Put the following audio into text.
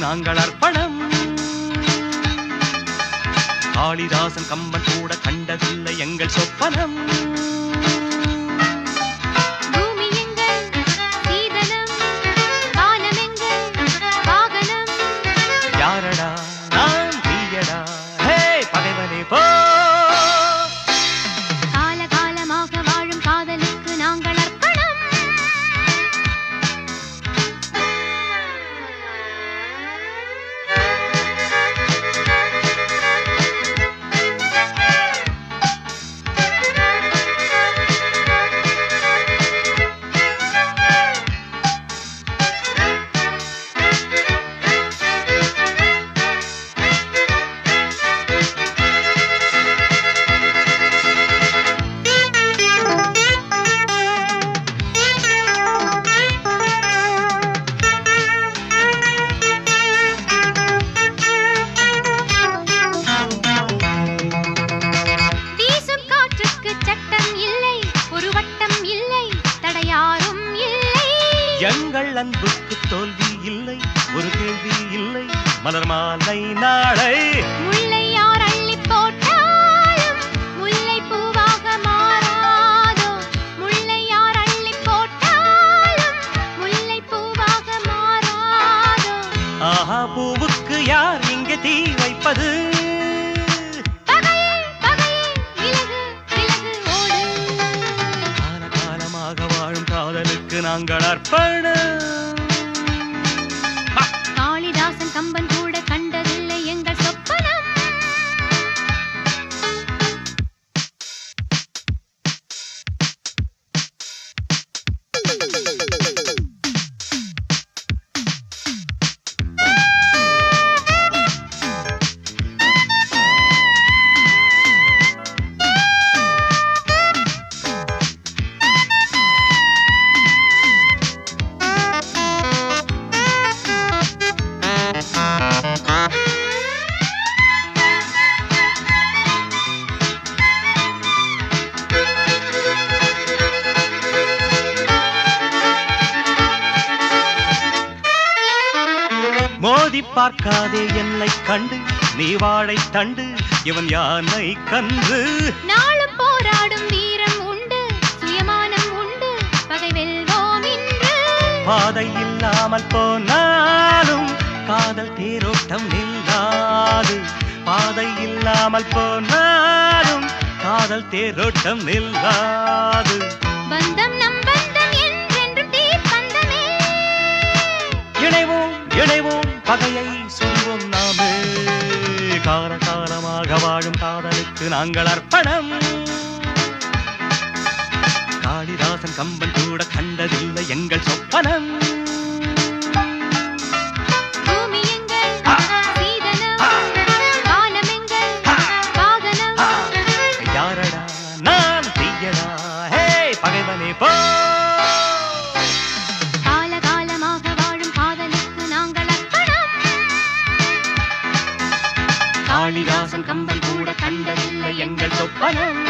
நாங்கள் அர்ப்பணம். காளிதாசன் கம்பன் கூட கண்டதில்லை எங்கள் சொப்பனம். யாரடா நான் தீயடா ஹே பகைவனே போ. காலகாலமாக வாழும் காதலுக்கு நாங்கள் அர்ப்பணம். எங்கள் அன்புக்கு தோல்வி இல்லை, ஒரு கேள்வி இல்லை, மலர் மாலை நாளை. முல்லை யார் அள்ளி போட்டாலும் முல்லை பூவாக மாறாதோ. முல்லை யார் அள்ளி போட்டாலும் முல்லை பூவாக மாறாதோ. ஆஹா பூவுக்கு யார் இங்கே தீ வைப்பது? காலகாலமாக வாழும் காதலுக்கு நாங்கள் அர்ப்பணம். காளிதாசன் கம்பன் கூட கண்டதில்லை எங்கள் சொப்பனம். மோதி பார்க்காதே என்னை கண்டு, நீ வாழை தண்டு, இவன் யானை கன்று. நாளும் போராடும் வீரம் உண்டு, சுயமானம் உண்டு, பகை வெல்வோம் இன்று. பாதை இல்லாமல் போனாலும் காதல் தேரோட்டம் நில்லாது. பாதை இல்லாமல் போனாலும் காதல் தேரோட்டம் நில்லாது. பந்தம் நம் பந்தம் என்றென்றும் தீப்பந்தமே. இணைவோம் இணைவோம் பகையை சொல்வோம் நாமே. காலகாலமாக வாழும் காதலுக்கு நாங்கள் அர்ப்பணம். காளிதாசன் கம்பன் கூட கண்டதில்லை எங்கள் சொப்பனம். பூமி எங்கள் சீதனம், வானம் எங்கள் வாகனம். யாரடா நான் தீயடா ஹே பகைவனே போ. காலகாலமாக வாழும் காதலுக்கு நாங்கள் அர்ப்பணம். காளிதாசன் கம்பன் கூட கண்டதில்லை எங்கள் சொப்பனம்.